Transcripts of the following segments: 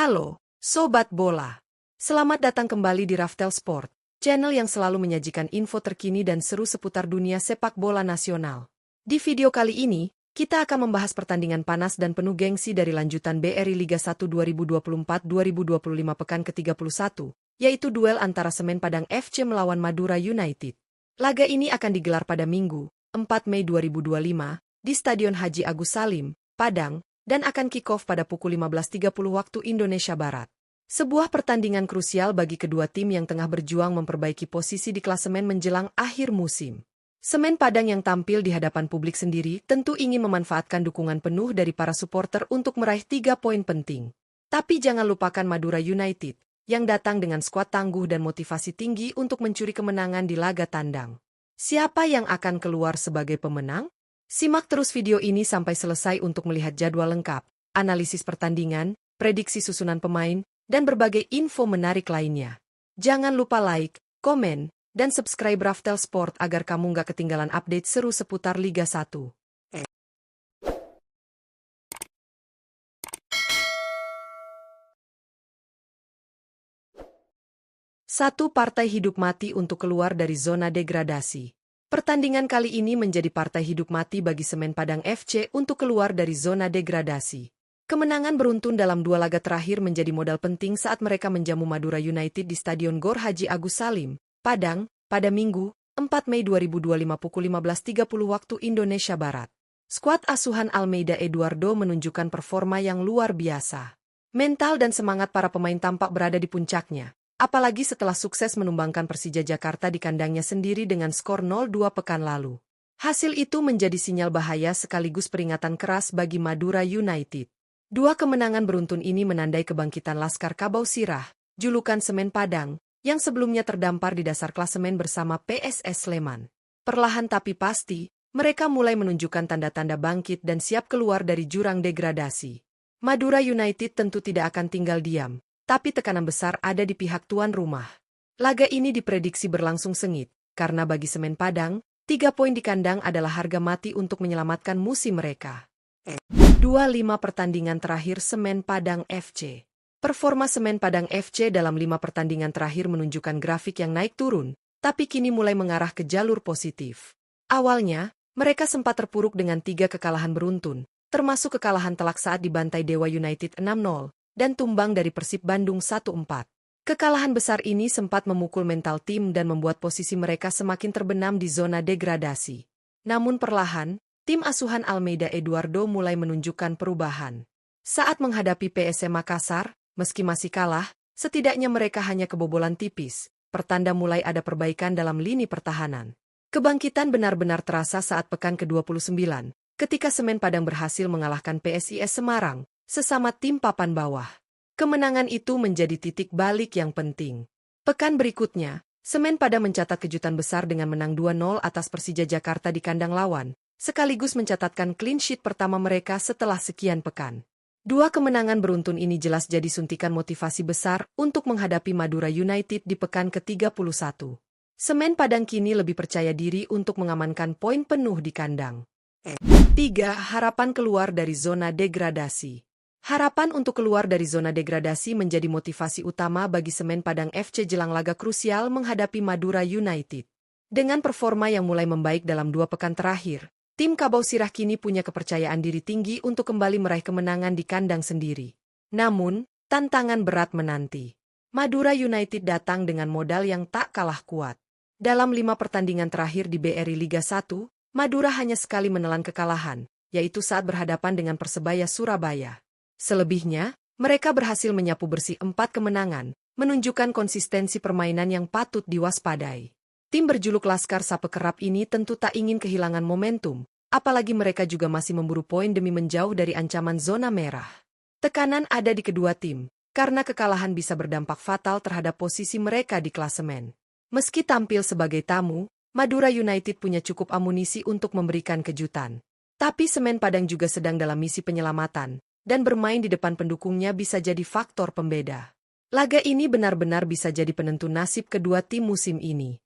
Halo, Sobat Bola. Selamat datang kembali di Raftel Sport, channel yang selalu menyajikan info terkini dan seru seputar dunia sepak bola nasional. Di video kali ini, kita akan membahas pertandingan panas dan penuh gengsi dari lanjutan BRI Liga 1 2024-2025 pekan ke-31, yaitu duel antara Semen Padang FC melawan Madura United. Laga ini akan digelar pada Minggu, 4 Mei 2025, di Stadion Haji Agus Salim, Padang, dan akan kick-off pada pukul 15.30 waktu Indonesia Barat. Sebuah pertandingan krusial bagi kedua tim yang tengah berjuang memperbaiki posisi di klasemen menjelang akhir musim. Semen Padang yang tampil di hadapan publik sendiri tentu ingin memanfaatkan dukungan penuh dari para supporter untuk meraih 3 poin penting. Tapi jangan lupakan Madura United, yang datang dengan skuad tangguh dan motivasi tinggi untuk mencuri kemenangan di laga tandang. Siapa yang akan keluar sebagai pemenang? Simak terus video ini sampai selesai untuk melihat jadwal lengkap, analisis pertandingan, prediksi susunan pemain, dan berbagai info menarik lainnya. Jangan lupa like, komen, dan subscribe Raftel Sport agar kamu nggak ketinggalan update seru seputar Liga 1. Satu partai hidup mati untuk keluar dari zona degradasi. Pertandingan kali ini menjadi partai hidup mati bagi Semen Padang FC untuk keluar dari zona degradasi. Kemenangan beruntun dalam 2 laga terakhir menjadi modal penting saat mereka menjamu Madura United di Stadion Gor Haji Agus Salim, Padang, pada Minggu, 4 Mei 2025 pukul 15.30 waktu Indonesia Barat. Skuad asuhan Almeida Eduardo menunjukkan performa yang luar biasa. Mental dan semangat para pemain tampak berada di puncaknya. Apalagi setelah sukses menumbangkan Persija Jakarta di kandangnya sendiri dengan skor 0-2 pekan lalu. Hasil itu menjadi sinyal bahaya sekaligus peringatan keras bagi Madura United. 2 kemenangan beruntun ini menandai kebangkitan Laskar Kabau Sirah, julukan Semen Padang, yang sebelumnya terdampar di dasar klasemen bersama PSS Sleman. Perlahan tapi pasti, mereka mulai menunjukkan tanda-tanda bangkit dan siap keluar dari jurang degradasi. Madura United tentu tidak akan tinggal diam. Tapi tekanan besar ada di pihak tuan rumah. Laga ini diprediksi berlangsung sengit, karena bagi Semen Padang, 3 poin di kandang adalah harga mati untuk menyelamatkan musim mereka. 25 pertandingan terakhir Semen Padang FC. Performa Semen Padang FC dalam 5 pertandingan terakhir menunjukkan grafik yang naik turun, tapi kini mulai mengarah ke jalur positif. Awalnya, mereka sempat terpuruk dengan 3 kekalahan beruntun, termasuk kekalahan telak saat dibantai Dewa United 6-0. Dan tumbang dari Persib Bandung 1-4. Kekalahan besar ini sempat memukul mental tim dan membuat posisi mereka semakin terbenam di zona degradasi. Namun perlahan, tim asuhan Almeida Eduardo mulai menunjukkan perubahan. Saat menghadapi PSM Makassar, meski masih kalah, setidaknya mereka hanya kebobolan tipis, pertanda mulai ada perbaikan dalam lini pertahanan. Kebangkitan benar-benar terasa saat pekan ke-29, ketika Semen Padang berhasil mengalahkan PSIS Semarang, sesama tim papan bawah. Kemenangan itu menjadi titik balik yang penting. Pekan berikutnya, Semen Padang mencatat kejutan besar dengan menang 2-0 atas Persija Jakarta di kandang lawan, sekaligus mencatatkan clean sheet pertama mereka setelah sekian pekan. 2 kemenangan beruntun ini jelas jadi suntikan motivasi besar untuk menghadapi Madura United di pekan ke-31. Semen Padang kini lebih percaya diri untuk mengamankan poin penuh di kandang. 3. Harapan keluar dari zona degradasi. Harapan untuk keluar dari zona degradasi menjadi motivasi utama bagi Semen Padang FC jelang laga krusial menghadapi Madura United. Dengan performa yang mulai membaik dalam 2 pekan terakhir, tim Kabau Sirah kini punya kepercayaan diri tinggi untuk kembali meraih kemenangan di kandang sendiri. Namun, tantangan berat menanti. Madura United datang dengan modal yang tak kalah kuat. Dalam 5 pertandingan terakhir di BRI Liga 1, Madura hanya sekali menelan kekalahan, yaitu saat berhadapan dengan Persebaya Surabaya. Selebihnya, mereka berhasil menyapu bersih 4 kemenangan, menunjukkan konsistensi permainan yang patut diwaspadai. Tim berjuluk Laskar Sape Kerap ini tentu tak ingin kehilangan momentum, apalagi mereka juga masih memburu poin demi menjauh dari ancaman zona merah. Tekanan ada di kedua tim, karena kekalahan bisa berdampak fatal terhadap posisi mereka di klasemen. Meski tampil sebagai tamu, Madura United punya cukup amunisi untuk memberikan kejutan. Tapi Semen Padang juga sedang dalam misi penyelamatan, dan bermain di depan pendukungnya bisa jadi faktor pembeda. Laga ini benar-benar bisa jadi penentu nasib kedua tim musim ini.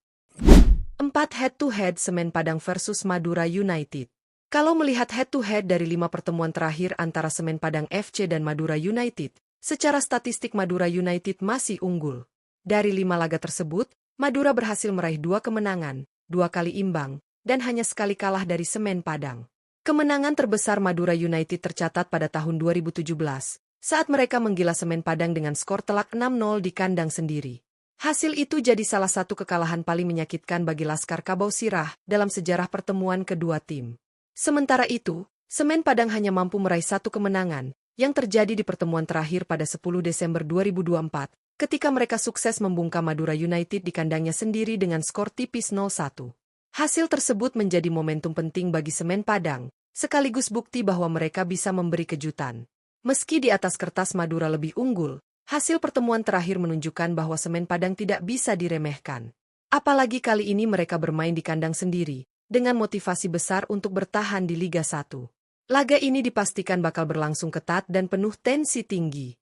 4 head-to-head Semen Padang versus Madura United. Kalau melihat head-to-head dari 5 pertemuan terakhir antara Semen Padang FC dan Madura United, secara statistik Madura United masih unggul. Dari 5 laga tersebut, Madura berhasil meraih 2 kemenangan, 2 kali imbang, dan hanya sekali kalah dari Semen Padang. Kemenangan terbesar Madura United tercatat pada tahun 2017, saat mereka menggila Semen Padang dengan skor telak 6-0 di kandang sendiri. Hasil itu jadi salah satu kekalahan paling menyakitkan bagi Laskar Kabau Sirah dalam sejarah pertemuan kedua tim. Sementara itu, Semen Padang hanya mampu meraih 1 kemenangan, yang terjadi di pertemuan terakhir pada 10 Desember 2024, ketika mereka sukses membungkam Madura United di kandangnya sendiri dengan skor tipis 0-1. Hasil tersebut menjadi momentum penting bagi Semen Padang, sekaligus bukti bahwa mereka bisa memberi kejutan. Meski di atas kertas Madura lebih unggul, hasil pertemuan terakhir menunjukkan bahwa Semen Padang tidak bisa diremehkan. Apalagi kali ini mereka bermain di kandang sendiri, dengan motivasi besar untuk bertahan di Liga 1. Laga ini dipastikan bakal berlangsung ketat dan penuh tensi tinggi.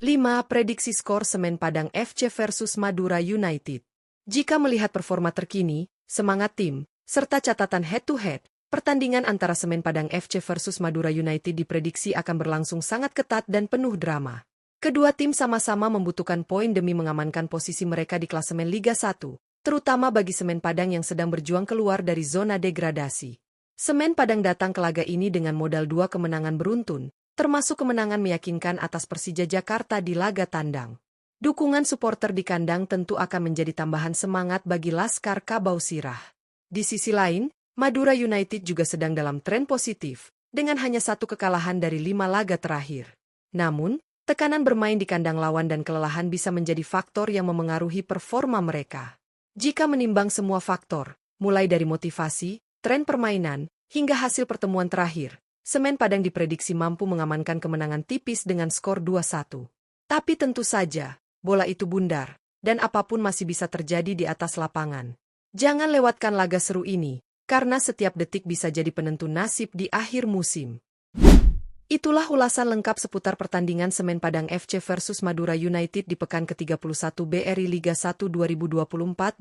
5. Prediksi skor Semen Padang FC versus Madura United. Jika melihat performa terkini, semangat tim, serta catatan head-to-head, pertandingan antara Semen Padang FC versus Madura United diprediksi akan berlangsung sangat ketat dan penuh drama. Kedua tim sama-sama membutuhkan poin demi mengamankan posisi mereka di klasemen Liga 1, terutama bagi Semen Padang yang sedang berjuang keluar dari zona degradasi. Semen Padang datang ke laga ini dengan modal 2 kemenangan beruntun, termasuk kemenangan meyakinkan atas Persija Jakarta di laga tandang. Dukungan supporter di kandang tentu akan menjadi tambahan semangat bagi Laskar Kabau Sirah. Di sisi lain, Madura United juga sedang dalam tren positif, dengan hanya 1 kekalahan dari 5 laga terakhir. Namun, tekanan bermain di kandang lawan dan kelelahan bisa menjadi faktor yang memengaruhi performa mereka. Jika menimbang semua faktor, mulai dari motivasi, tren permainan, hingga hasil pertemuan terakhir, Semen Padang diprediksi mampu mengamankan kemenangan tipis dengan skor 2-1. Tapi tentu saja, bola itu bundar, dan apapun masih bisa terjadi di atas lapangan. Jangan lewatkan laga seru ini, karena setiap detik bisa jadi penentu nasib di akhir musim. Itulah ulasan lengkap seputar pertandingan Semen Padang FC versus Madura United di pekan ke-31 BRI Liga 1 2024-2025.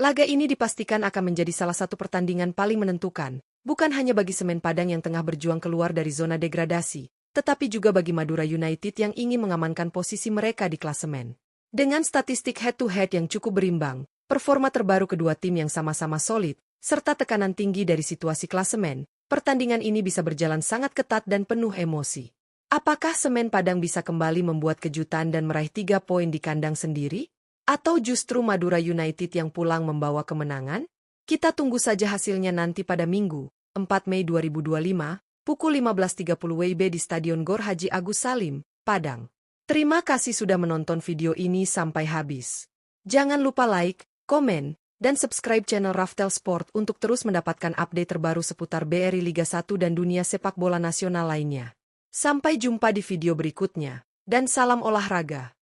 Laga ini dipastikan akan menjadi salah satu pertandingan paling menentukan, bukan hanya bagi Semen Padang yang tengah berjuang keluar dari zona degradasi, tetapi juga bagi Madura United yang ingin mengamankan posisi mereka di klasemen. Dengan statistik head-to-head yang cukup berimbang, performa terbaru kedua tim yang sama-sama solid, serta tekanan tinggi dari situasi klasemen, pertandingan ini bisa berjalan sangat ketat dan penuh emosi. Apakah Semen Padang bisa kembali membuat kejutan dan meraih 3 poin di kandang sendiri? Atau justru Madura United yang pulang membawa kemenangan? Kita tunggu saja hasilnya nanti pada Minggu, 4 Mei 2025, pukul 15.30 WIB di Stadion Gor Haji Agus Salim, Padang. Terima kasih sudah menonton video ini sampai habis. Jangan lupa like, komen, dan subscribe channel Raftel Sport untuk terus mendapatkan update terbaru seputar BRI Liga 1 dan dunia sepak bola nasional lainnya. Sampai jumpa di video berikutnya, dan salam olahraga.